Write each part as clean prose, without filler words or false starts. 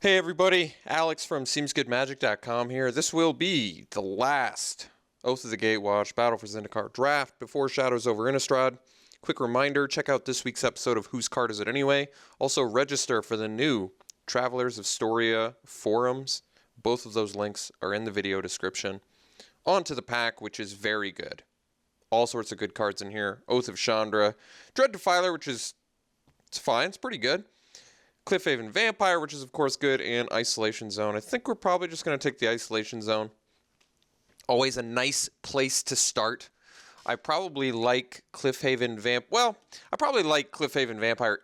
Hey everybody, Alex from SeemsGoodMagic.com here. This will be the last Oath of the Gatewatch Battle for Zendikar draft before Shadows over Innistrad. Quick reminder, check out this week's episode of Whose Card Is It Anyway? Also register for the new Travelers of Storia forums. Both of those links are in the video description. On to the pack, which is very good. All sorts of good cards in here. Oath of Chandra, Dread Defiler, which is it's fine, it's pretty good. Cliffhaven Vampire, which is of course good, and Isolation Zone. I think we're probably just going to take the Isolation Zone. Always a nice place to start. I probably like Cliffhaven Vampire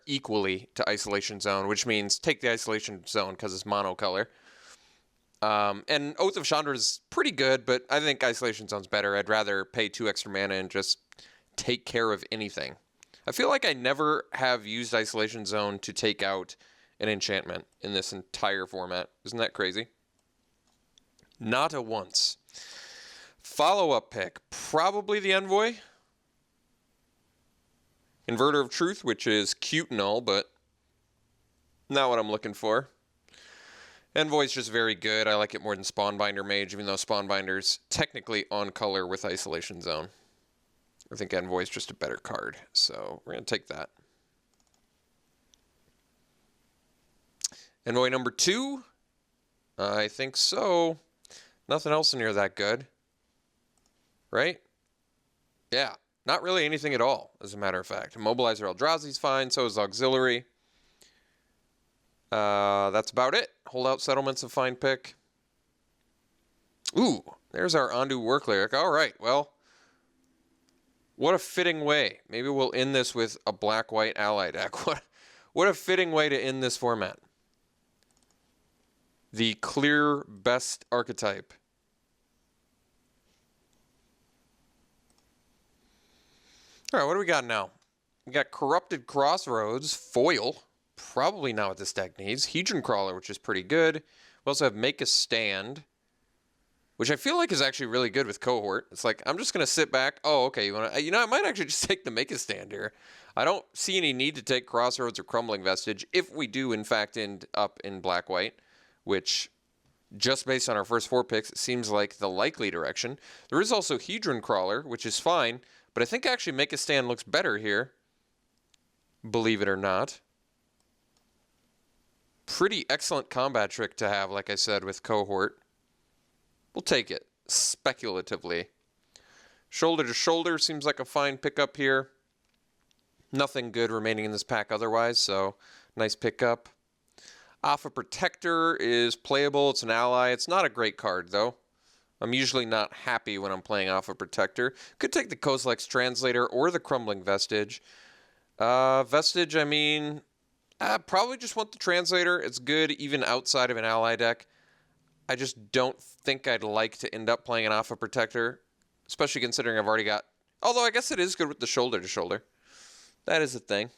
equally to Isolation Zone, which means take the Isolation Zone because it's monocolor. And Oath of Chandra is pretty good, but I think Isolation Zone's better. I'd rather pay 2 extra mana and just take care of anything. I feel like I never have used Isolation Zone to take out an enchantment in this entire format. Isn't that crazy? Not a once. Follow-up pick, probably the Envoy. Inverter of Truth, which is cute and all, but not what I'm looking for. Envoy's just very good. I like it more than Spawnbinder Mage, even though Spawnbinder's technically on color with Isolation Zone. I think Envoy is just a better card, so we're going to take that. Envoy number 2? I think so. Nothing else in here that good. Right? Yeah, not really anything at all, as a matter of fact. Immobilizer Eldrazi's fine, so is Auxiliary. That's about it. Holdout Settlement's a fine pick. Ooh, there's our Ondu Work Lyric. All right, well, what a fitting way. Maybe we'll end this with a black-white ally deck. What a fitting way to end this format. The clear best archetype. All right, what do we got now? We got Corrupted Crossroads, foil. Probably not what this deck needs. Hedron Crawler, which is pretty good. We also have Make a Stand, which I feel like is actually really good with Cohort. It's like, I'm just going to sit back. Oh, okay. I might actually just take the Make a Stand here. I don't see any need to take Crossroads or Crumbling Vestige if we do, in fact, end up in black-white, which, just based on our first 4 picks, it seems like the likely direction. There is also Hedron Crawler, which is fine, but I think actually Make a Stand looks better here, believe it or not. Pretty excellent combat trick to have, like I said, with Cohort. We'll take it, speculatively. Shoulder to Shoulder seems like a fine pickup here. Nothing good remaining in this pack otherwise, so nice pickup. Alpha Protector is playable. It's an ally. It's not a great card, though. I'm usually not happy when I'm playing Alpha Protector. Could take the Kozilek's Translator or the Crumbling Vestige. Vestige, I mean, I probably just want the Translator. It's good even outside of an ally deck. I just don't think I'd like to end up playing an Alpha Protector, especially considering I've already got... Although I guess it is good with the Shoulder to Shoulder. That is a thing.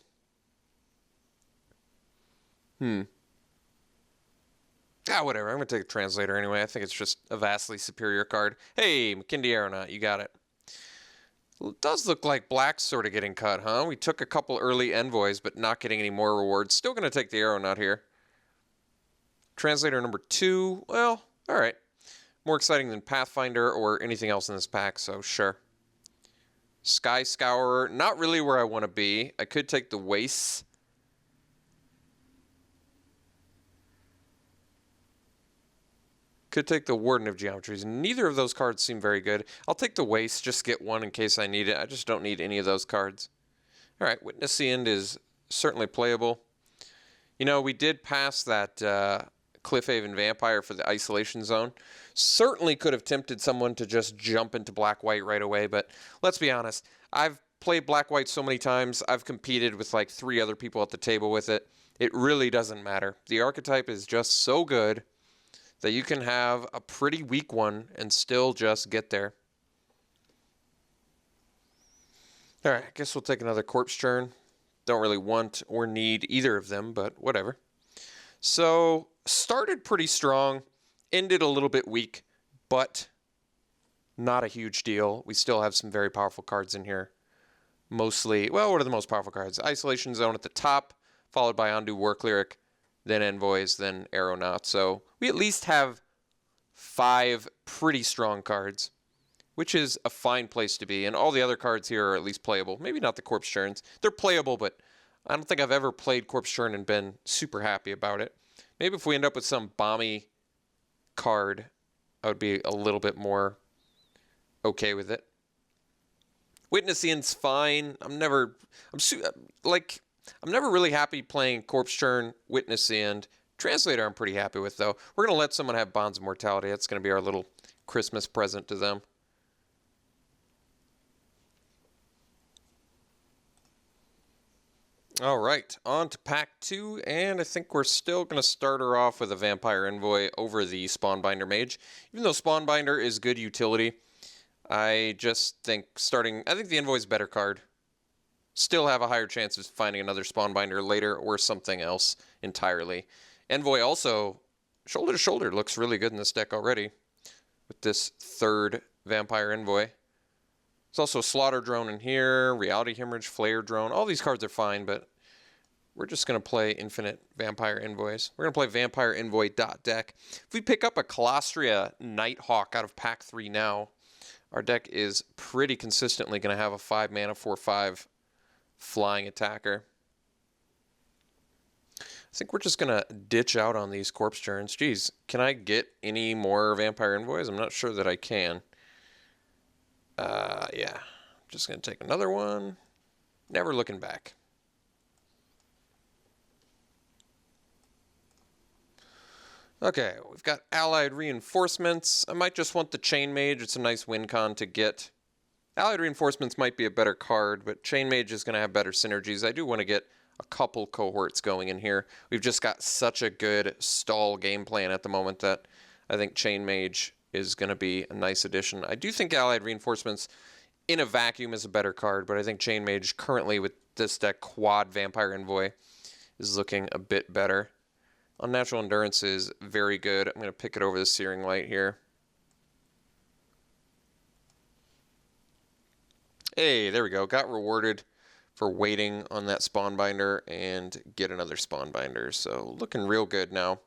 Whatever. I'm going to take a Translator anyway. I think it's just a vastly superior card. Hey, McKindy Aeronaut, you got it. Well, it does look like Black's sort of getting cut, huh? We took a couple early Envoys, but not getting any more rewards. Still going to take the Aeronaut here. Translator number 2. Well, all right. More exciting than Pathfinder or anything else in this pack, so sure. Sky Scourer, not really where I want to be. I could take the Wastes. Could take the Warden of Geometries. Neither of those cards seem very good. I'll take the Waste, just get one in case I need it. I just don't need any of those cards. All right, Witness the End is certainly playable. You know, we did pass that Cliffhaven Vampire for the Isolation Zone. Certainly could have tempted someone to just jump into black-white right away, but let's be honest. I've played black-white so many times. I've competed with like 3 other people at the table with it. It really doesn't matter. The archetype is just so good that you can have a pretty weak one and still just get there. All right, I guess we'll take another Corpse Churn. Don't really want or need either of them, but whatever. So, started pretty strong, ended a little bit weak, but not a huge deal. We still have some very powerful cards in here. Mostly, well, what are the most powerful cards? Isolation Zone at the top, followed by Ondu Work Lyric, then Envoys, then Aeronauts. So we at least have 5 pretty strong cards, which is a fine place to be. And all the other cards here are at least playable. Maybe not the Corpse Churns. They're playable, but I don't think I've ever played Corpse Churn and been super happy about it. Maybe if we end up with some bomby card, I would be a little bit more okay with it. Witnessing's fine. I'm never really happy playing Corpse Churn, Witnessing. Translator I'm pretty happy with, though. We're going to let someone have Bonds of Mortality. That's going to be our little Christmas present to them. All right, on to pack 2, and I think we're still going to start her off with a Vampire Envoy over the Spawnbinder Mage. Even though Spawnbinder is good utility, I just think I think the Envoy's a better card. Still have a higher chance of finding another Spawnbinder later or something else entirely. Envoy also, shoulder to shoulder, looks really good in this deck already with this 3rd Vampire Envoy. There's also a Slaughter Drone in here, Reality Hemorrhage, Flare Drone. All these cards are fine, but we're just going to play infinite Vampire Envoys. We're going to play Vampire Envoy .deck. If we pick up a Colostria Nighthawk out of pack 3 now, our deck is pretty consistently going to have a 5-mana 4/5 flying attacker. I think we're just going to ditch out on these Corpse Churns. Geez, can I get any more Vampire Envoys? I'm not sure that I can. Yeah, just going to take another one. Never looking back. Okay, we've got Allied Reinforcements. I might just want the Chain Mage. It's a nice win con to get. Allied Reinforcements might be a better card, but Chain Mage is going to have better synergies. I do want to get a couple cohorts going in here. We've just got such a good stall game plan at the moment that I think Chain Mage is going to be a nice addition. I do think Allied Reinforcements in a vacuum is a better card, but I think Chain Mage currently with this deck quad Vampire Envoy is looking a bit better. Unnatural Endurance is very good. I'm going to pick it over the Searing Light here. Hey, there we go. Got rewarded for waiting on that Spawnbinder and get another Spawnbinder. So looking real good now.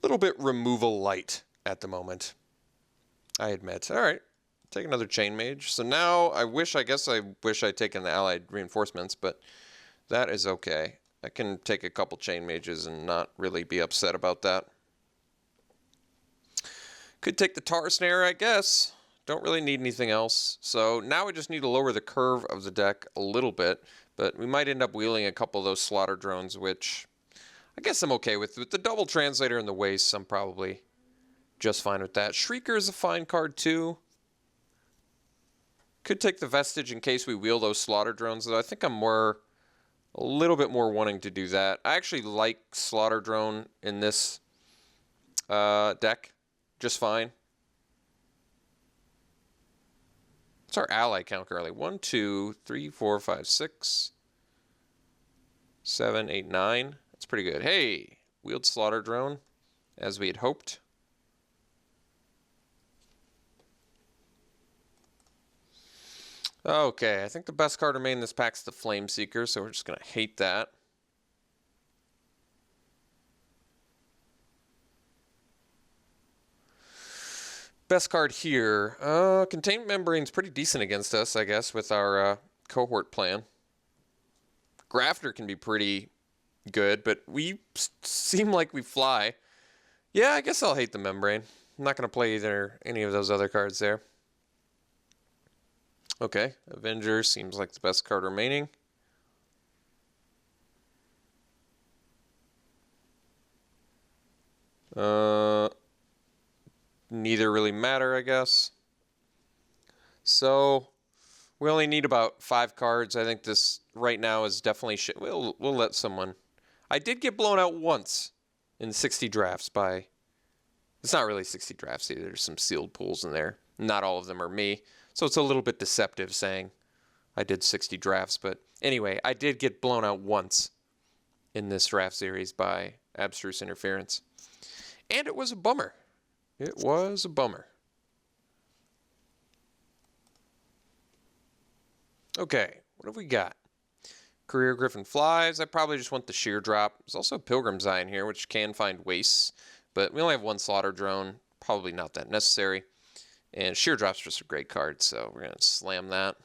Little bit removal light at the moment, I admit. All right, take another Chain Mage. So now I guess I wish I'd taken the Allied Reinforcements, but that is okay. I can take a couple Chain Mages and not really be upset about that. Could take the Tar Snare, I guess. Don't really need anything else. So now we just need to lower the curve of the deck a little bit, but we might end up wheeling a couple of those Slaughter Drones, which I guess I'm okay with. With the double Translator and the Waste, I'm probably just fine with that. Shrieker is a fine card too. Could take the Vestige in case we wheel those Slaughter Drones, though I think I'm a little bit more wanting to do that. I actually like Slaughter Drone in this deck just fine. What's our ally count currently? 1, 2, 3, 4, 5, 6, 7, 8, 9. That's pretty good. Hey, wheeled Slaughter Drone, as we had hoped. Okay, I think the best card remaining in this pack's the Flame Seeker, so we're just going to hate that. Best card here. Containment Membrane's pretty decent against us, I guess, with our cohort plan. Grafter can be pretty good, but we seem like we fly. Yeah, I guess I'll hate the Membrane. I'm not going to play any of those other cards there. Okay, Avenger seems like the best card remaining. Neither really matter, I guess. So we only need about 5 cards. I think this right now is definitely we'll let someone. I did get blown out once in 60 drafts by. It's not really 60 drafts either. There's some sealed pools in there. Not all of them are me. So it's a little bit deceptive saying I did 60 drafts. But anyway, I did get blown out once in this draft series by Abstruse Interference. And it was a bummer. It was a bummer. Okay, what have we got? Career Griffin Flies. I probably just want the sheer drop. There's also Pilgrim's Eye in here, which can find wastes, but we only have one Slaughter Drone. Probably not that necessary. And sheer drop's just a great card, so we're going to slam that.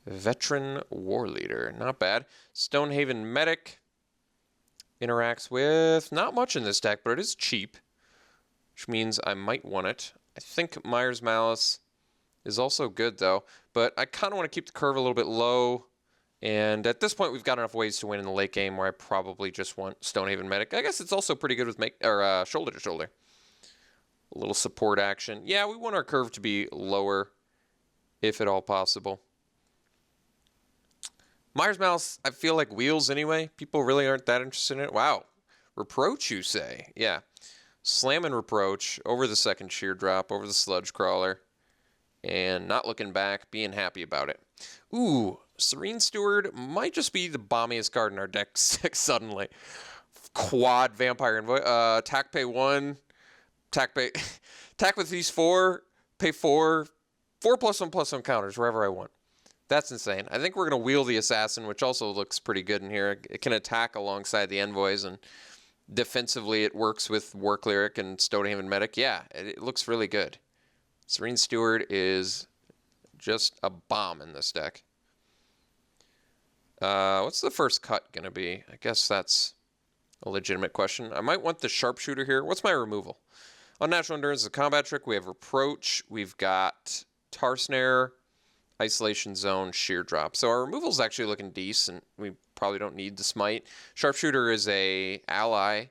Veteran War Leader. Not bad. Stonehaven Medic. Interacts with not much in this deck, but it is cheap, which means I might want it. I think Myers Malice is also good, though, but I kind of want to keep the curve a little bit low, and at this point, we've got enough ways to win in the late game where I probably just want Stonehaven Medic. I guess it's also pretty good with shoulder to shoulder. A little support action. Yeah, we want our curve to be lower, if at all possible. Myers Malice, I feel like wheels anyway. People really aren't that interested in it. Wow. Reproach, you say? Yeah. Slam and Reproach over the second sheer drop, over the Sludge Crawler, and not looking back, being happy about it. Ooh, Serene Steward might just be the bombiest card in our deck suddenly. Quad Vampire Envoy. Attack, pay 1. Attack with these 4, pay 4. 4+1/+1 counters wherever I want. That's insane. I think we're going to wheel the Assassin, which also looks pretty good in here. It can attack alongside the Envoys, and defensively it works with War Cleric and Stonehaven Medic. Yeah, it looks really good. Serene Steward is just a bomb in this deck. What's the first cut going to be? I guess that's a legitimate question. I might want the Sharpshooter here. What's my removal? Unnatural Endurance is a combat trick. We have Reproach. We've got Tar Snare, Isolation Zone, Sheer Drop. So our removal's actually looking decent. We probably don't need the Smite. Sharpshooter is a ally,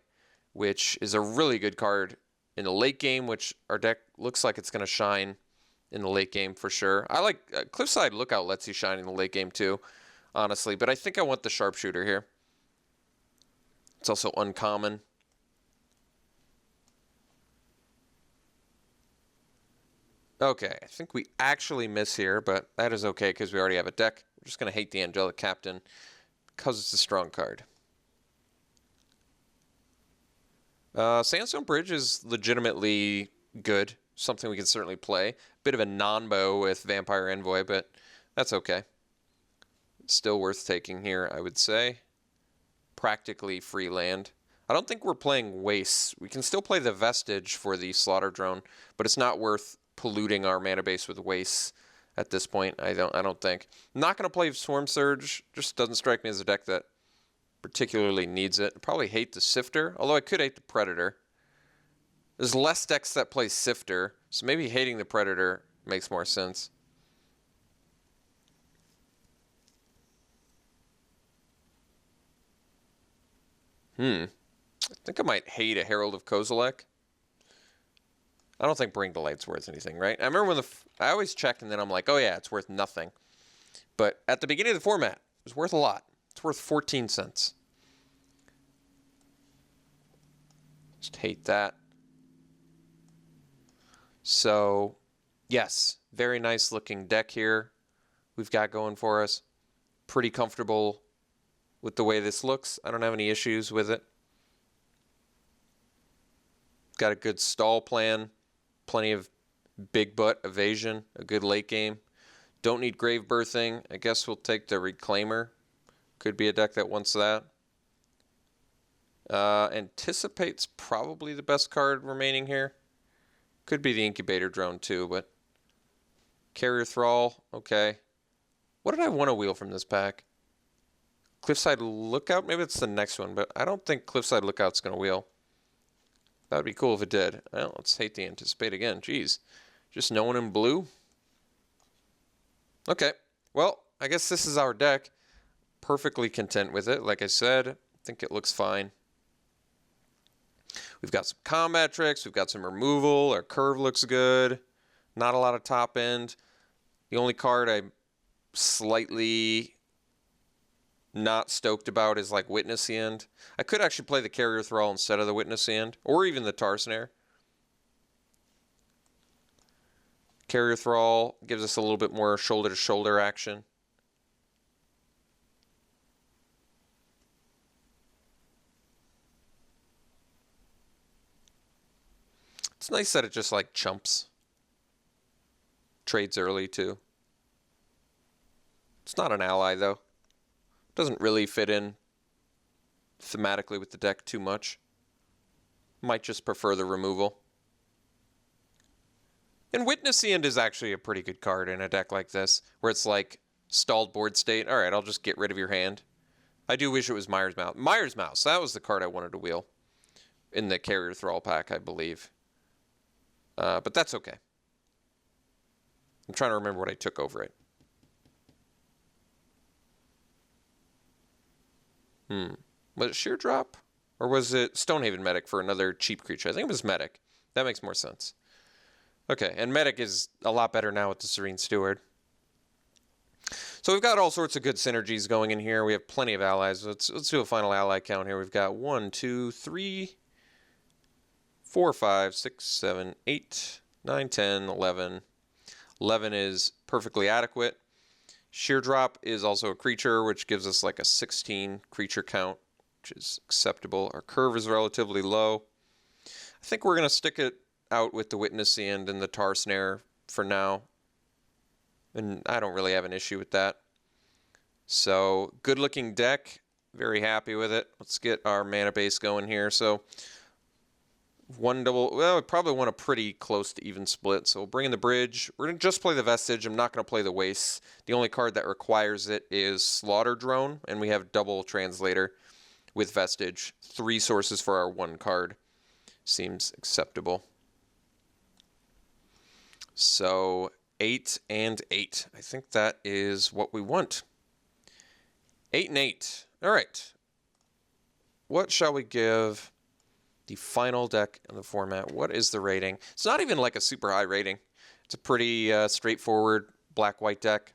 which is a really good card in the late game, which our deck looks like it's going to shine in the late game for sure. I like Cliffside Lookout lets you shine in the late game too, honestly, but I think I want the Sharpshooter here. It's also uncommon. Okay, I think we actually miss here, but that is okay because we already have a deck. We're just going to hate the Angelic Captain because it's a strong card. Sandstone Bridge is legitimately good. Something we can certainly play. Bit of a non-bow with Vampire Envoy, but that's okay. It's still worth taking here, I would say. Practically free land. I don't think we're playing Wastes. We can still play the Vestige for the Slaughter Drone, but it's not worth polluting our mana base with Wastes at this point. I don't think. I'm not going to play Swarm Surge. Just doesn't strike me as a deck that particularly needs it. I probably hate the Sifter, although I could hate the Predator. There's less decks that play Sifter, so maybe hating the Predator makes more sense. I think I might hate a Herald of Kozilek. I don't think Bring to Light's worth anything, right? I remember when I always check and then I'm like, oh yeah, it's worth nothing. But at the beginning of the format, it was worth a lot. It's worth 14 cents. Just hate that. So, yes, very nice looking deck here we've got going for us. Pretty comfortable with the way this looks. I don't have any issues with it. Got a good stall plan. Plenty of big butt evasion. A good late game. Don't need Grave Birthing. I guess we'll take the Reclaimer. Could be a deck that wants that. Anticipate's probably the best card remaining here. Could be the Incubator Drone too, but Carrier Thrall, okay. What did I want to wheel from this pack? Cliffside Lookout? Maybe it's the next one, but I don't think Cliffside Lookout's going to wheel. That would be cool if it did. Well, let's hate the Anticipate again. Jeez. Just no one in blue? Okay. Well, I guess this is our deck. Perfectly content with it. Like I said, I think it looks fine. We've got some combat tricks. We've got some removal. Our curve looks good. Not a lot of top end. The only card I'm slightly not stoked about is like Witness the End. I could actually play the Carrier Thrall instead of the Witness the End, or even the Tar Snare. Carrier Thrall gives us a little bit more shoulder-to-shoulder action. It's nice that it just like chumps. Trades early, too. It's not an ally, though. Doesn't really fit in thematically with the deck too much. Might just prefer the removal. And Witness the End is actually a pretty good card in a deck like this, where it's like stalled board state. All right, I'll just get rid of your hand. I do wish it was Mire's Mouse. Mire's Mouse, that was the card I wanted to wheel in the Carrier Thrall pack, I believe. But that's okay. I'm trying to remember what I took over it. Was it Sheer Drop? Or was it Stonehaven Medic for another cheap creature? I think it was Medic. That makes more sense. Okay, and Medic is a lot better now with the Serene Steward. So we've got all sorts of good synergies going in here. We have plenty of allies. Let's do a final ally count here. We've got 1, 2, 3, 4, 5, 6, 7, 8, 9, 10, 11. 11 is perfectly adequate. Sheer Drop is also a creature, which gives us like a 16 creature count, which is acceptable. Our curve is relatively low. I think we're going to stick it out with the Witness the End and the Tar Snare for now. And I don't really have an issue with that. So, good looking deck. Very happy with it. Let's get our mana base going here. So, one double, well, we probably want a pretty close to even split. So, we'll bring in the Bridge. We're going to just play the Vestige. I'm not going to play the Waste. The only card that requires it is Slaughter Drone. And we have double Translator with Vestige. 3 sources for our 1 card. Seems acceptable. So, 8 and 8. I think that is what we want. 8 and 8. All right. What shall we give the final deck in the format? What is the rating? It's not even like a super high rating. It's a pretty straightforward black-white deck.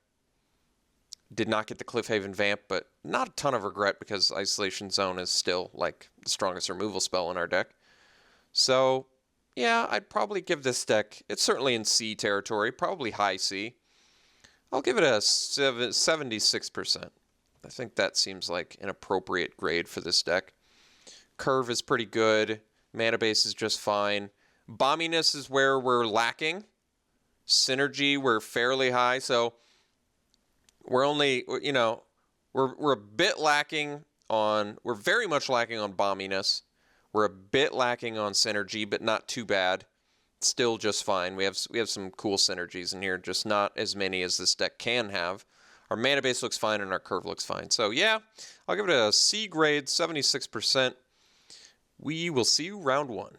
Did not get the Cliffhaven Vamp, but not a ton of regret because Isolation Zone is still like the strongest removal spell in our deck. So, yeah, I'd probably give this deck, it's certainly in C territory, probably high C. I'll give it a 76%. I think that seems like an appropriate grade for this deck. Curve is pretty good. Mana base is just fine. Bomminess is where we're lacking. Synergy, we're fairly high. So we're only, you know, we're a bit lacking on, we're very much lacking on bomminess. We're a bit lacking on synergy, but not too bad. Still just fine. We have some cool synergies in here, just not as many as this deck can have. Our mana base looks fine and our curve looks fine. So yeah, I'll give it a C grade, 76%. We will see you round 1.